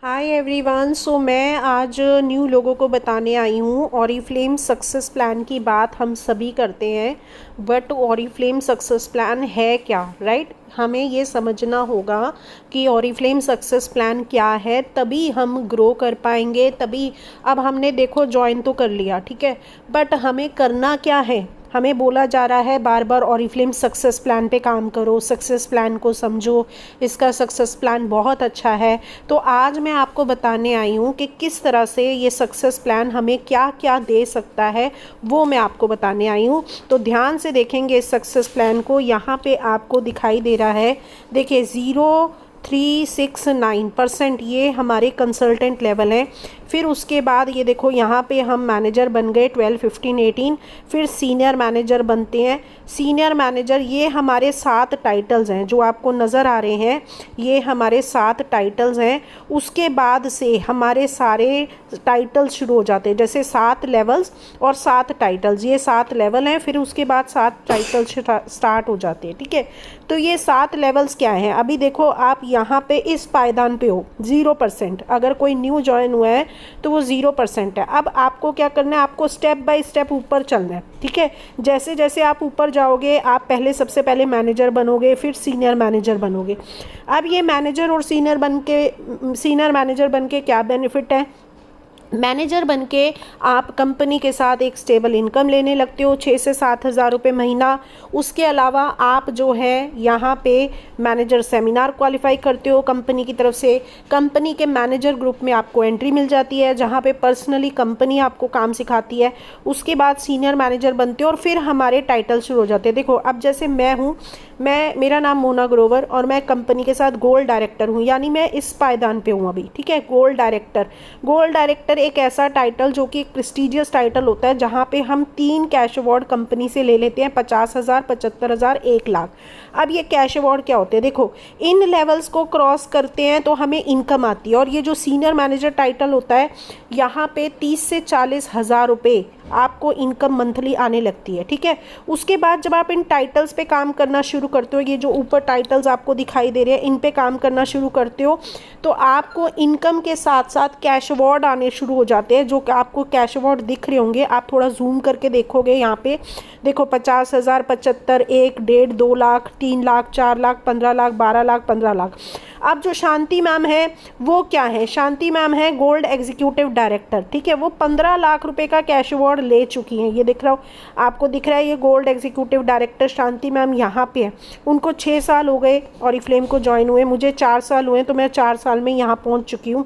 Hi everyone. सो मैं आज new लोगों को बताने आई हूँ। ऑरिफ्लेम सक्सेस प्लान की बात हम सभी करते हैं, बट ऑरिफ्लेम सक्सेस प्लान है क्या, राइट? हमें ये समझना होगा कि ऑरिफ्लेम सक्सेस प्लान क्या है, तभी हम ग्रो कर पाएंगे। तभी अब हमने देखो ज्वाइन तो कर लिया, ठीक है, बट हमें करना क्या है? हमें बोला जा रहा है बार बार ऑरिफ्लेम सक्सेस प्लान पे काम करो, सक्सेस प्लान को समझो, इसका सक्सेस प्लान बहुत अच्छा है। तो आज मैं आपको बताने आई हूँ कि किस तरह से ये सक्सेस प्लान हमें क्या क्या दे सकता है, वो मैं आपको बताने आई हूँ। तो ध्यान से देखेंगे इस सक्सेस प्लान को। यहाँ पे आपको दिखाई दे रहा है, देखिए 0,369% ये हमारे कंसल्टेंट लेवल हैं। फिर उसके बाद ये देखो यहाँ पे हम मैनेजर बन गए 12, 15, 18। फिर सीनियर मैनेजर बनते हैं। सीनियर मैनेजर, ये हमारे 7 टाइटल्स हैं जो आपको नज़र आ रहे हैं, ये हमारे 7 टाइटल्स हैं। उसके बाद से हमारे सारे टाइटल्स शुरू हो जाते हैं, जैसे 7 लेवल्स और 7 टाइटल्स, ये 7 लेवल हैं। फिर उसके बाद 7 टाइटल्स स्टार्ट हो जाते हैं, ठीक है। तो ये 7 लेवल्स क्या हैं? अभी देखो आप यहाँ पे इस पायदान पे हो 0%। अगर कोई न्यू ज्वाइन हुआ है तो वो 0% है। अब आपको क्या करना है? आपको स्टेप बाय स्टेप ऊपर चलना है, ठीक है। जैसे जैसे आप ऊपर जाओगे, आप पहले सबसे पहले मैनेजर बनोगे, फिर सीनियर मैनेजर बनोगे। अब ये मैनेजर और सीनियर मैनेजर बन के क्या बेनिफिट है? मैनेजर बनके आप कंपनी के साथ एक स्टेबल इनकम लेने लगते हो, 6 से 7 हज़ार रुपये महीना। उसके अलावा आप जो है यहाँ पे मैनेजर सेमिनार क्वालिफाई करते हो कंपनी की तरफ से। कंपनी के मैनेजर ग्रुप में आपको एंट्री मिल जाती है, जहाँ पे पर्सनली कंपनी आपको काम सिखाती है। उसके बाद सीनियर मैनेजर बनते हो और फिर हमारे टाइटल शुरू हो जाते हैं। देखो अब जैसे मैं हूँ, मेरा नाम मोना ग्रोवर और मैं कंपनी के साथ गोल्ड डायरेक्टर हूँ, यानी मैं इस पायदान पे हूँ अभी, ठीक है। गोल्ड डायरेक्टर एक ऐसा टाइटल जो कि एक प्रेस्टिजियस टाइटल होता है, जहाँ पे हम 3 कैश अवार्ड कंपनी से ले लेते हैं, 50,000, 75,000, 1 लाख। अब ये कैश अवार्ड क्या होते हैं? देखो इन लेवल्स को क्रॉस करते हैं तो हमें इनकम आती है। और ये जो सीनियर मैनेजर टाइटल होता है, यहाँ पे 30 से 40 हज़ार रुपये आपको इनकम मंथली आने लगती है, ठीक है। उसके बाद जब आप इन टाइटल्स पे काम करना शुरू करते हो, ये जो ऊपर टाइटल्स आपको दिखाई दे रहे हैं, इन पे काम करना शुरू करते हो, तो आपको इनकम के साथ साथ कैश अवार्ड आने शुरू हो जाते हैं। जो आपको कैश अवार्ड दिख रहे होंगे, आप थोड़ा जूम करके देखोगे, यहाँ पे देखो 50,000, 75, 1, 1.5, 2 लाख, 3 लाख, 4 लाख, 15 लाख, 12 लाख, 15 लाख। अब जो शांति मैम है वो क्या है? शांति मैम है गोल्ड एग्जीक्यूटिव डायरेक्टर, ठीक है। वो 15 लाख रुपए का कैश अवार्ड ले चुकी हैं। ये दिख रहा हो आपको, दिख रहा है ये गोल्ड एग्जीक्यूटिव डायरेक्टर शांति मैम यहाँ पे है। उनको 6 साल हो गए ऑरिफ्लेम को ज्वाइन हुए, मुझे 4 साल हुए, तो मैं 4 साल में यहाँ पहुँच चुकी हूँ,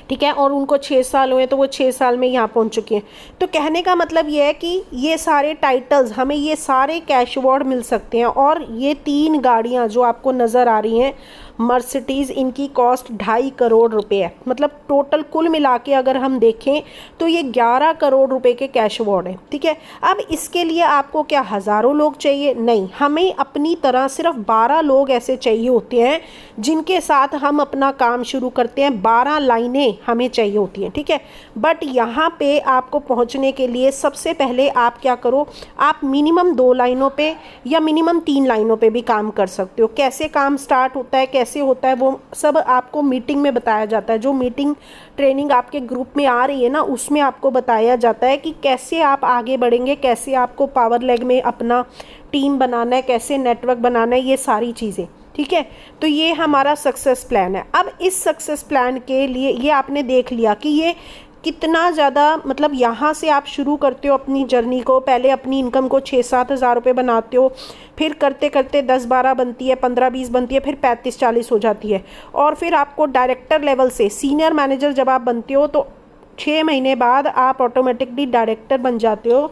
ठीक है। और उनको 6 साल हुए तो वो 6 साल में यहाँ पहुँच चुके हैं। तो कहने का मतलब ये है कि ये सारे टाइटल्स, हमें ये सारे कैश अवार्ड मिल सकते हैं। और ये 3 गाड़ियाँ जो आपको नज़र आ रही हैं मर्सिडीज़, इनकी कॉस्ट 2.5 करोड़ रुपए है। मतलब टोटल कुल मिला के अगर हम देखें तो ये 11 करोड़ रुपए के कैश अवार्ड है, ठीक है। अब इसके लिए आपको क्या हज़ारों लोग चाहिए? नहीं, हमें अपनी तरह सिर्फ 12 लोग ऐसे चाहिए होते हैं जिनके साथ हम अपना काम शुरू करते हैं। 12 लाइनें हमें चाहिए होती हैं, ठीक है। बट यहाँ पे आपको पहुँचने के लिए सबसे पहले आप क्या करो, आप मिनिमम 2 लाइनों पे या मिनिमम 3 लाइनों पे भी काम कर सकते हो। कैसे काम स्टार्ट होता है, कैसे होता है, वो सब आपको मीटिंग में बताया जाता है। जो मीटिंग ट्रेनिंग आपके ग्रुप में आ रही है ना, उसमें आपको बताया जाता है कि कैसे आप आगे बढ़ेंगे, कैसे आपको पावर लेग में अपना टीम बनाना है, कैसे नेटवर्क बनाना है, ये सारी चीज़ें, ठीक है। तो ये हमारा सक्सेस प्लान है। अब इस सक्सेस प्लान के लिए ये आपने देख लिया कि ये कितना ज़्यादा, मतलब यहाँ से आप शुरू करते हो अपनी जर्नी को। पहले अपनी इनकम को 6-7 हज़ार रुपये बनाते हो, फिर करते करते 10-12 बनती है, 15-20 बनती है, फिर 35-40 हो जाती है। और फिर आपको डायरेक्टर लेवल से सीनियर मैनेजर जब आप बनते हो तो 6 महीने बाद आप ऑटोमेटिकली डायरेक्टर बन जाते हो,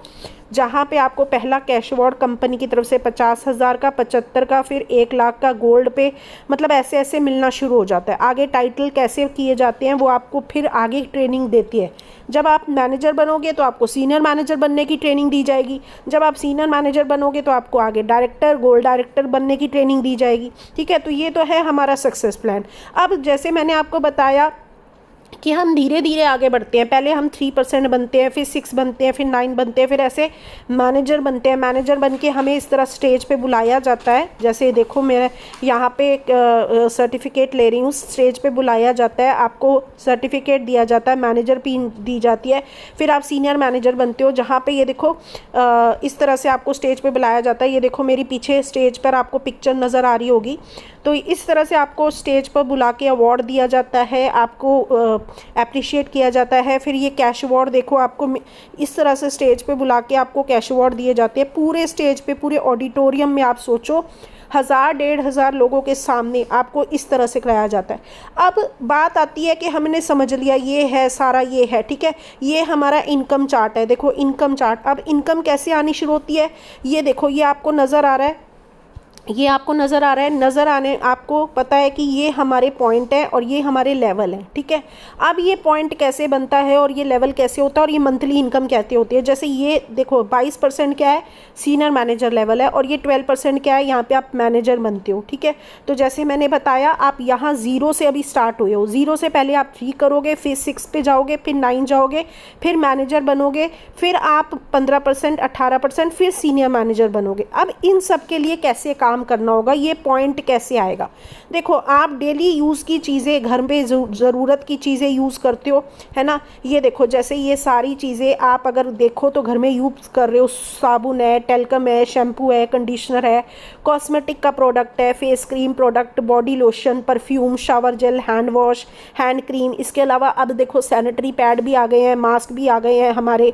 जहाँ पे आपको पहला कैश अवार्ड कंपनी की तरफ से 50,000 का, 75 का, फिर 1 लाख का गोल्ड पे, मतलब ऐसे ऐसे मिलना शुरू हो जाता है। आगे टाइटल कैसे किए जाते हैं वो आपको फिर आगे ट्रेनिंग देती है। जब आप मैनेजर बनोगे तो आपको सीनियर मैनेजर बनने की ट्रेनिंग दी जाएगी। जब आप सीनियर मैनेजर बनोगे तो आपको आगे डायरेक्टर, गोल्ड डायरेक्टर बनने की ट्रेनिंग दी जाएगी, ठीक है। तो ये तो है हमारा सक्सेस प्लान। अब जैसे मैंने आपको बताया कि हम धीरे धीरे आगे बढ़ते हैं। पहले हम 3% बनते हैं, फिर 6 बनते हैं, फिर 9 बनते हैं, फिर ऐसे मैनेजर बनते हैं। मैनेजर बन के हमें इस तरह स्टेज पे बुलाया जाता है। जैसे देखो मेरे यहाँ पे एक सर्टिफिकेट ले रही हूँ, स्टेज पे बुलाया जाता है, आपको सर्टिफिकेट दिया जाता है, मैनेजर पिन दी जाती है, फिर आप सीनियर मैनेजर बनते हो। जहाँ पे ये देखो इस तरह से आपको स्टेज पे बुलाया जाता है। ये देखो मेरी पीछे स्टेज पर आपको पिक्चर नज़र आ रही होगी। तो इस तरह से आपको स्टेज पर बुला के अवार्ड दिया जाता है, आपको अप्रिशिएट किया जाता है। फिर ये कैश अवार्ड देखो, आपको इस तरह से स्टेज पे बुला के आपको कैश अवार्ड दिए जाते हैं। पूरे स्टेज पे, पूरे ऑडिटोरियम में आप सोचो 1000-1500 लोगों के सामने आपको इस तरह से कराया जाता है। अब बात आती है कि हमने समझ लिया ये है सारा, ये है ठीक है, ये हमारा इनकम चार्ट है। देखो इनकम चार्ट, अब इनकम कैसे आनी शुरू होती है, ये देखो ये आपको नज़र आ रहा है, ये आपको नज़र आ रहा है, नज़र आने आपको पता है कि ये हमारे पॉइंट है और ये हमारे लेवल हैं, ठीक है। अब ये पॉइंट कैसे बनता है और ये लेवल कैसे होता है और ये मंथली इनकम कैसे होती है। जैसे ये देखो 22% क्या है, सीनियर मैनेजर लेवल है, और ये 12% क्या है, यहाँ पे आप मैनेजर बनते हो, ठीक है। तो जैसे मैंने बताया, आप यहाँ 0 से अभी स्टार्ट हुए हो, 0 से पहले आप 3 करोगे, फिर 6 पे जाओगे, फिर 9 जाओगे, फिर मैनेजर बनोगे, फिर आप 15%, 18%, फिर सीनियर मैनेजर बनोगे। अब इन सब के लिए कैसे काम करना होगा, ये पॉइंट कैसे आएगा। देखो आप डेली यूज़ की चीज़ें, घर पे ज़रूरत की चीज़ें यूज़ करते हो, है ना। ये देखो जैसे ये सारी चीज़ें आप अगर देखो तो घर में यूज़ कर रहे हो, साबुन है, टेल्कम है, शैम्पू है, कंडीशनर है, कॉस्मेटिक का प्रोडक्ट है, face cream product, body lotion, perfume, shower gel, hand wash, hand cream. इसके अलावा अब देखो सैनिटरी पैड भी आ गए हैं, मास्क भी आ गए हैं, हमारे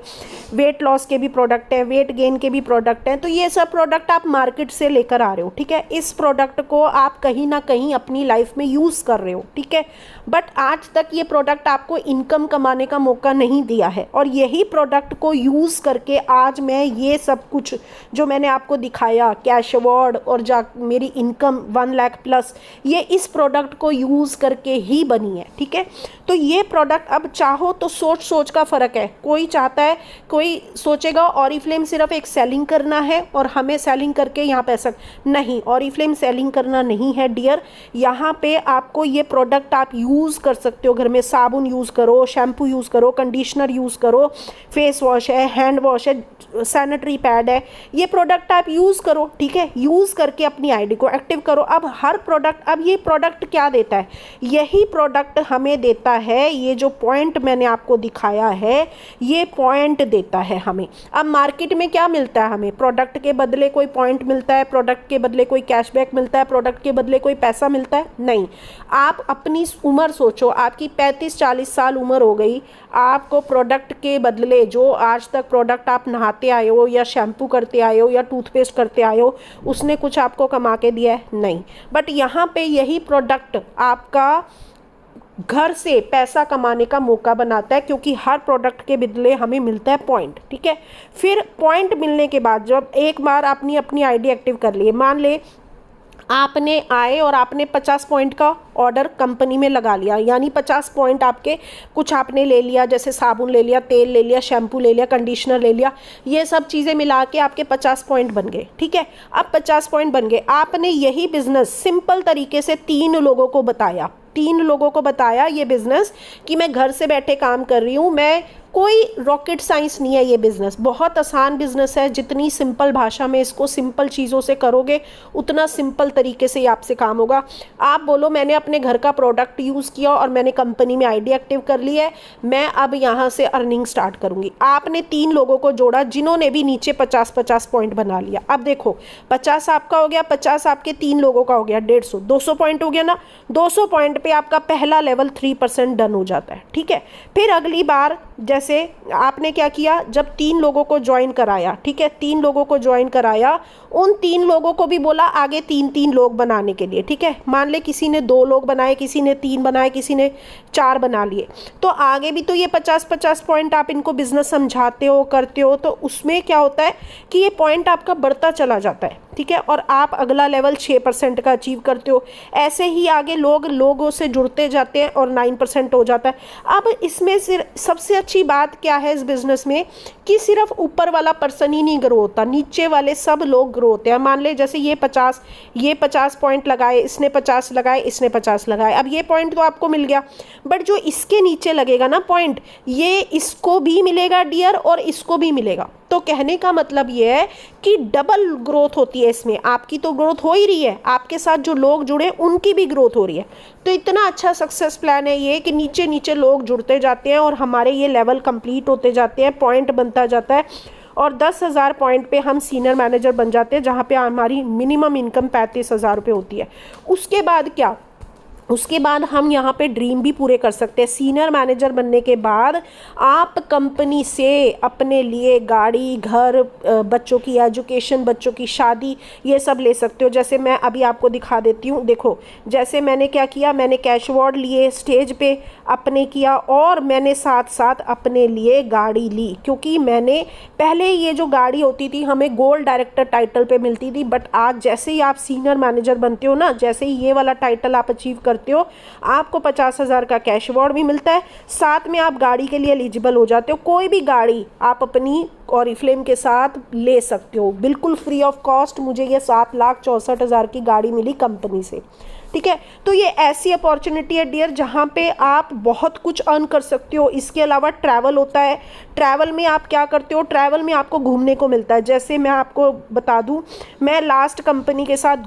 वेट लॉस के भी प्रोडक्ट हैं, वेट गेन के भी प्रोडक्ट हैं। तो ये सब प्रोडक्ट आप मार्केट से लेकर आ रहे हो, ठीक है। इस प्रोडक्ट को आप कहीं ना कहीं अपनी लाइफ में यूज़ कर रहे हो, ठीक है। बट आज तक ये प्रोडक्ट आपको इनकम कमाने का मौका नहीं दिया है, और यही प्रोडक्ट को यूज़ करके आज मैं ये सब कुछ जो मैंने आपको दिखाया, कैश अवार्ड और मेरी इनकम 1 लाख प्लस, ये इस प्रोडक्ट को यूज़ करके ही बनी है, ठीक है। तो ये प्रोडक्ट अब चाहो तो सोच का फ़र्क है। कोई चाहता है, कोई सोचेगा ऑरिफ्लेम सिर्फ एक सेलिंग करना है और हमें सेलिंग करके यहाँ पैसा, नहीं, ऑरिफ्लेम सेलिंग करना नहीं है डियर। यहाँ पे आपको ये प्रोडक्ट आप यूज़ कर सकते हो, घर में साबुन यूज़ करो, शैम्पू यूज़ करो, कंडीशनर यूज़ करो, फेस वॉश है, हैंड वॉश है, सैनिटरी पैड है, ये प्रोडक्ट आप यूज़ करो, ठीक है। यूज़ करके अपनी आईडी को एक्टिव करो। अब हर प्रोडक्ट, अब ये प्रोडक्ट क्या देता है, यही प्रोडक्ट हमें देता है, ये जो पॉइंट मैंने आपको दिखाया है, ये पॉइंट देता है हमें। अब मार्केट में क्या मिलता है हमें, प्रोडक्ट के बदले कोई पॉइंट मिलता है, प्रोडक्ट के बदले कोई कैशबैक मिलता है, प्रोडक्ट के बदले कोई पैसा मिलता है, नहीं। आप अपनी उम्र सोचो, आपकी 35-40 साल उम्र हो गई, आपको प्रोडक्ट के बदले, जो आज तक प्रोडक्ट आप नहाते आए हो या शैम्पू करते आए हो या टूथपेस्ट करते आए हो, उसने कुछ आपको कमा के दिया है, नहीं। बट यहाँ पे यही प्रोडक्ट आपका घर से पैसा कमाने का मौका बनाता है, क्योंकि हर प्रोडक्ट के बदले हमें मिलता है पॉइंट, ठीक है। फिर पॉइंट मिलने के बाद जब एक बार आपने अपनी आईडी एक्टिव कर ली, मान ले आपने आए और आपने 50 पॉइंट का ऑर्डर कंपनी में लगा लिया, यानी 50 पॉइंट आपके, कुछ आपने ले लिया, जैसे साबुन ले लिया, तेल ले लिया, शैम्पू ले लिया, कंडीशनर ले लिया, ये सब चीज़ें मिला के आपके 50 पॉइंट बन गए, ठीक है। अब 50 पॉइंट बन गए, आपने यही बिजनेस सिंपल तरीके से 3 लोगों को बताया, 3 लोगों को बताया ये बिज़नेस कि मैं घर से बैठे काम कर रही हूँ, मैं कोई रॉकेट साइंस नहीं है, ये बिज़नेस बहुत आसान बिज़नेस है। जितनी सिंपल भाषा में इसको सिंपल चीज़ों से करोगे, उतना सिंपल तरीके से आपसे काम होगा। आप बोलो मैंने अपने घर का प्रोडक्ट यूज़ किया और मैंने कंपनी में आईडी एक्टिव कर ली है, मैं अब यहाँ से अर्निंग स्टार्ट करूँगी। आपने 3 लोगों को जोड़ा जिन्होंने भी नीचे 50-50 पॉइंट बना लिया। अब देखो 50 आपका हो गया, 50 आपके 3 लोगों का हो गया, 150, 200 पॉइंट हो गया ना। 200 पॉइंट पे आपका पहला लेवल 3% डन हो जाता है, ठीक है। फिर अगली बार जैसे आपने क्या किया, जब 3 लोगों को ज्वाइन कराया, ठीक है, 3 लोगों को ज्वाइन कराया, उन 3 लोगों को भी बोला आगे 3-3 लोग बनाने के लिए, ठीक है। मान ले किसी ने 2 लोग बनाए, किसी ने 3 बनाए, किसी ने 4 बना लिए, तो आगे भी तो ये 50-50 पॉइंट आप इनको बिजनेस समझाते हो, करते हो, तो उसमें क्या होता है कि ये पॉइंट आपका बढ़ता चला जाता है, ठीक है। और आप अगला लेवल 6% का अचीव करते हो। ऐसे ही आगे लोगों से जुड़ते जाते हैं और 9% हो जाता है। अब इसमें सिर्फ सबसे अच्छी बात क्या है इस बिजनेस में कि सिर्फ ऊपर वाला पर्सन ही नहीं ग्रो होता, नीचे वाले सब लोग ग्रो होते हैं। मान ले जैसे ये 50 पॉइंट लगाए, इसने 50 लगाए, इसने 50 लगाए, अब ये पॉइंट तो आपको मिल गया, बट जो इसके नीचे लगेगा ना पॉइंट, ये इसको भी मिलेगा डियर और इसको भी मिलेगा। तो कहने का मतलब ये है कि डबल ग्रोथ होती है इसमें। आपकी तो ग्रोथ हो ही रही है, आपके साथ जो लोग जुड़े उनकी भी ग्रोथ हो रही है। तो इतना अच्छा सक्सेस प्लान है ये कि नीचे नीचे लोग जुड़ते जाते हैं और हमारे ये लेवल कंप्लीट होते जाते हैं, पॉइंट बनता जाता है और 10,000 पॉइंट पे हम सीनियर मैनेजर बन जाते हैं, जहाँ पे हमारी मिनिमम इनकम 35,000 रुपये होती है। उसके बाद क्या, उसके बाद हम यहाँ पे ड्रीम भी पूरे कर सकते हैं। सीनियर मैनेजर बनने के बाद आप कंपनी से अपने लिए गाड़ी, घर, बच्चों की एजुकेशन, बच्चों की शादी, ये सब ले सकते हो। जैसे मैं अभी आपको दिखा देती हूँ, देखो जैसे मैंने क्या किया, मैंने कैश अवार्ड लिए, स्टेज पे अपने किया और मैंने साथ साथ अपने लिए गाड़ी ली, क्योंकि मैंने पहले ये जो गाड़ी होती थी हमें गोल्ड डायरेक्टर टाइटल पे मिलती थी, बट आज जैसे ही आप सीनियर मैनेजर बनते हो ना, जैसे ही ये वाला टाइटल आप अचीव करते हो, आपको 50,000 का कैश अवार्ड भी मिलता है, साथ में आप गाड़ी के लिए एलिजिबल हो जाते हो। कोई भी गाड़ी आप अपनी ऑरिफ्लेम के साथ ले सकते हो बिल्कुल फ्री ऑफ कॉस्ट। मुझे ये 7,64,000 की गाड़ी मिली कंपनी से, ठीक है। तो ये ऐसी अपॉर्चुनिटी है डियर जहाँ पे आप बहुत कुछ अर्न कर सकते हो। इसके अलावा ट्रैवल होता है, ट्रैवल में आप क्या करते हो, ट्रैवल में आपको घूमने को मिलता है। जैसे मैं आपको बता दूं, मैं लास्ट कंपनी के साथ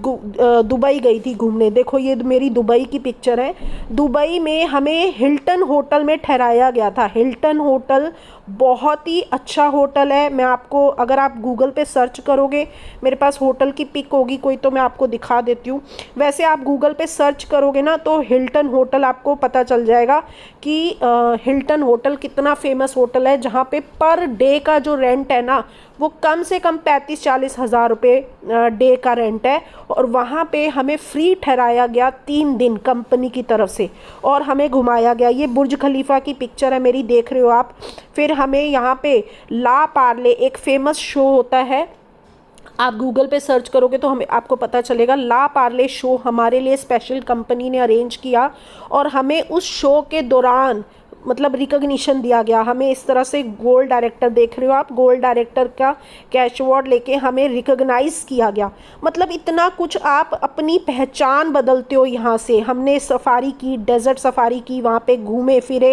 दुबई गई थी घूमने। देखो ये मेरी दुबई की पिक्चर है। दुबई में हमें हिल्टन होटल में ठहराया गया था। हिल्टन होटल बहुत ही अच्छा होटल है। मैं आपको, अगर आप गूगल पे सर्च करोगे, मेरे पास होटल की पिक होगी कोई तो मैं आपको दिखा देती हूँ। वैसे आप गूगल पे सर्च करोगे ना तो हिल्टन होटल आपको पता चल जाएगा कि हिल्टन होटल कितना फेमस होटल है, जहाँ पे पर डे का जो रेंट है ना वो कम से कम 35-40 हज़ार रुपये डे का रेंट है। और वहाँ पे हमें फ्री ठहराया गया 3 दिन कंपनी की तरफ से और हमें घुमाया गया। ये बुर्ज खलीफा की पिक्चर है मेरी, देख रहे हो आप। फिर हमें यहाँ पे ला पार्ले एक फेमस शो होता है, आप गूगल पे सर्च करोगे तो हमें आपको पता चलेगा। ला पार्ले शो हमारे लिए स्पेशल कंपनी ने अरेंज किया और हमें उस शो के दौरान मतलब रिकॉग्निशन दिया गया। हमें इस तरह से गोल्ड डायरेक्टर, देख रहे हो आप, गोल्ड डायरेक्टर का कैश अवार्ड लेके हमें रिकॉग्नाइज किया गया। मतलब इतना कुछ, आप अपनी पहचान बदलते हो यहाँ से। हमने सफारी की, डेजर्ट सफारी की, वहाँ पे घूमे फिरे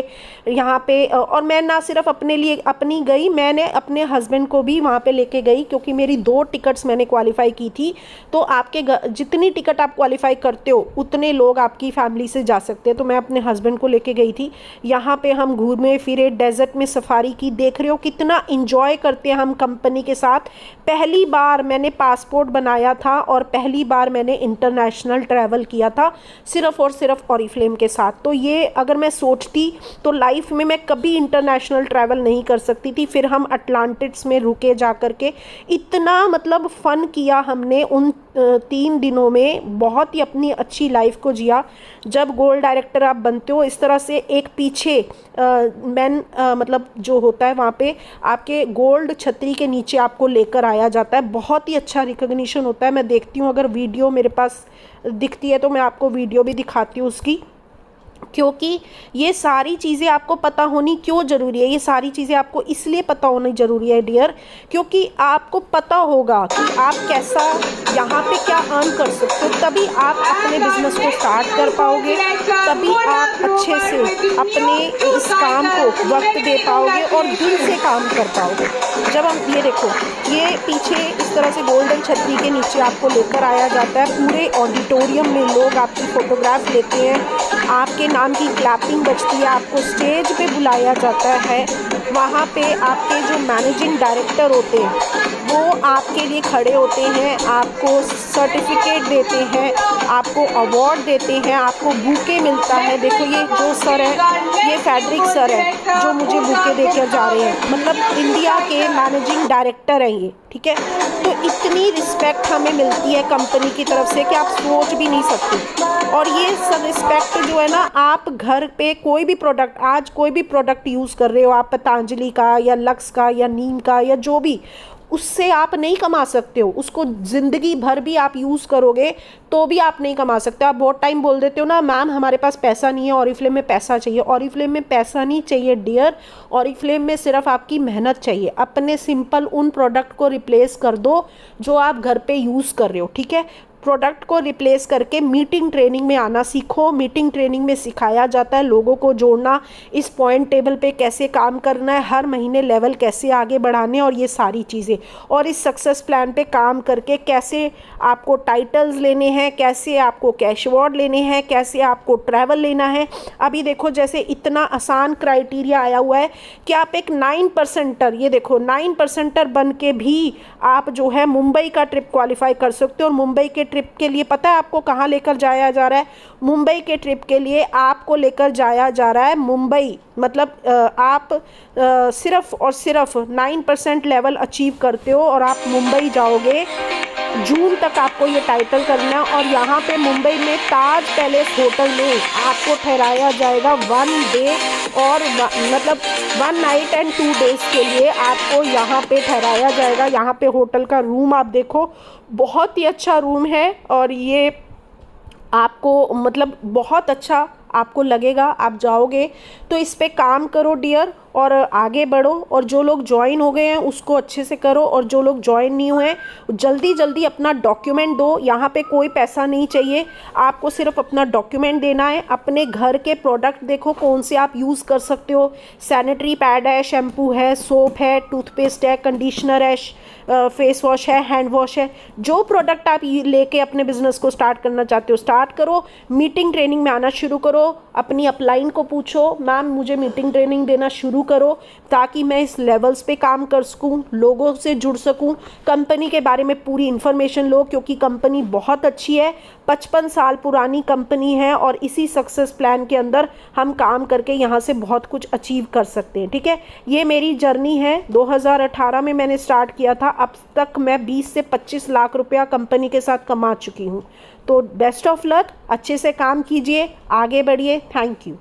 यहाँ पे। और मैं ना सिर्फ अपने लिए अपनी गई, मैंने अपने हस्बैंड को भी वहाँ पे लेके गई, क्योंकि मेरी 2 टिकट्स मैंने क्वालिफाई की थी। तो आपके जितनी टिकट आप क्वालिफाई करते हो उतने लोग आपकी फैमिली से जा सकते हैं। तो मैं अपने हस्बैंड को लेके गई थी। यहाँ पे हम घूमे फिरे, डेजर्ट में सफारी की, देख रहे हो कितना एंजॉय करते हैं हम कंपनी के साथ। पहली बार मैंने पासपोर्ट बनाया था और पहली बार मैंने इंटरनेशनल ट्रैवल किया था सिर्फ और सिर्फ ऑरिफ्लेम के साथ। तो ये अगर मैं सोचती तो लाइफ में मैं कभी इंटरनेशनल ट्रैवल नहीं कर सकती थी। फिर हम अटलांटिस में रुके जा कर के, इतना मतलब फ़न किया हमने उन 3 दिनों में, बहुत ही अपनी अच्छी लाइफ को जिया। जब गोल्ड डायरेक्टर आप बनते हो, इस तरह से एक पीछे मतलब जो होता है वहाँ पे आपके गोल्ड छतरी के नीचे आपको लेकर आया जाता है। बहुत ही अच्छा रिकॉग्निशन होता है। मैं देखती हूँ, अगर वीडियो मेरे पास दिखती है तो मैं आपको वीडियो भी दिखाती हूँ उसकी, क्योंकि ये सारी चीज़ें आपको पता होनी क्यों ज़रूरी है। ये सारी चीज़ें आपको इसलिए पता होनी ज़रूरी है डियर, क्योंकि आपको पता होगा कि आप कैसा यहाँ पे क्या अर्न कर सकते हो, तभी आप अपने बिजनेस को स्टार्ट कर पाओगे, तभी आप अच्छे से अपने इस काम को वक्त दे पाओगे और दिल से काम कर पाओगे। जब हम ये देखो, ये पीछे इस तरह से गोल्डन छतरी के नीचे आपको लेकर आया जाता है, पूरे ऑडिटोरियम में लोग आपकी फ़ोटोग्राफ लेते हैं, आपके नाम की क्लैपिंग बजती है, आपको स्टेज पे बुलाया जाता है। वहाँ पे आपके जो मैनेजिंग डायरेक्टर होते हैं वो आपके लिए खड़े होते हैं, आपको सर्टिफिकेट देते हैं, आपको अवार्ड देते हैं, आपको बुके मिलता है। देखो ये जो सर है, ये फेडरिक सर है जो मुझे बुके देकर जा रहे हैं, मतलब इंडिया के मैनेजिंग डायरेक्टर हैं ये, ठीक है। तो इतनी रिस्पेक्ट हमें मिलती है कंपनी की तरफ से कि आप सोच भी नहीं सकते। और ये सब रिस्पेक्ट जो है ना, आप घर पे कोई भी प्रोडक्ट, आज कोई भी प्रोडक्ट यूज़ कर रहे हो आप, पतंजलि का या लक्स का या नीम का या जो भी, उससे आप नहीं कमा सकते हो, उसको ज़िंदगी भर भी आप यूज़ करोगे तो भी आप नहीं कमा सकते। आप बहुत टाइम बोल देते हो ना मैम हमारे पास पैसा नहीं है, ऑरिफ्लेम में पैसा चाहिए। ऑरिफ्लेम में पैसा नहीं चाहिए डियर, ऑरिफ्लेम में सिर्फ आपकी मेहनत चाहिए। अपने सिंपल उन प्रोडक्ट को रिप्लेस कर दो जो आप घर पे यूज़ कर रहे हो, ठीक है। प्रोडक्ट को रिप्लेस करके मीटिंग ट्रेनिंग में आना सीखो। मीटिंग ट्रेनिंग में सिखाया जाता है लोगों को जोड़ना, इस पॉइंट टेबल पे कैसे काम करना है, हर महीने लेवल कैसे आगे बढ़ाने और ये सारी चीज़ें। और इस सक्सेस प्लान पे काम करके कैसे आपको टाइटल्स लेने हैं, कैसे आपको कैश अवार्ड लेने हैं, कैसे आपको ट्रैवल लेना है। अभी देखो जैसे इतना आसान क्राइटेरिया आया हुआ है कि आप एक 9%, ये देखो 9% बन के भी आप जो है मुंबई का ट्रिप क्वालिफाई कर सकते हो। और मुंबई के ट्रिप के लिए पता है आपको कहाँ लेकर जाया जा रहा है? मुंबई के ट्रिप के लिए आपको लेकर जाया जा रहा है मुंबई। मतलब आप सिर्फ और सिर्फ 9% लेवल अचीव करते हो और आप मुंबई जाओगे। जून तक आपको ये टाइटल करना है और यहाँ पे मुंबई में ताज पैलेस होटल में आपको ठहराया जाएगा 1 डे और मतलब 1 नाइट एंड 2 डेज़ के लिए आपको यहाँ पे ठहराया जाएगा। यहाँ पे होटल का रूम आप देखो, बहुत ही अच्छा रूम है और ये आपको मतलब बहुत अच्छा आपको लगेगा। आप जाओगे तो इस पे काम करो डियर और आगे बढ़ो। और जो लोग ज्वाइन हो गए हैं उसको अच्छे से करो और जो लोग ज्वाइन नहीं हुए हैं जल्दी जल्दी अपना डॉक्यूमेंट दो। यहाँ पे कोई पैसा नहीं चाहिए, आपको सिर्फ अपना डॉक्यूमेंट देना है। अपने घर के प्रोडक्ट देखो कौन से आप यूज़ कर सकते हो। सैनिटरी पैड है, शैम्पू है, सोप है, टूथपेस्ट है, कंडीशनर है, फेस वॉश है, हैंड वॉश है। जो प्रोडक्ट आप लेके अपने बिजनेस को स्टार्ट करना चाहते हो स्टार्ट करो। मीटिंग ट्रेनिंग में आना शुरू करो। अपनी अपलाइन को पूछो मैम मुझे मीटिंग ट्रेनिंग देना शुरू करो ताकि मैं इस लेवल्स पे काम कर सकूं, लोगों से जुड़ सकूं। कंपनी के बारे में पूरी इन्फॉर्मेशन लो क्योंकि कंपनी बहुत अच्छी है, 55 साल पुरानी कंपनी है और इसी सक्सेस प्लान के अंदर हम काम करके यहाँ से बहुत कुछ अचीव कर सकते हैं, ठीक है। ये मेरी जर्नी है, 2018 में मैंने स्टार्ट किया था। अब तक मैं 20 से 25 लाख रुपया कंपनी के साथ कमा चुकी हूँ। तो बेस्ट ऑफ लक, अच्छे से काम कीजिए, आगे बढ़िए। Thank you.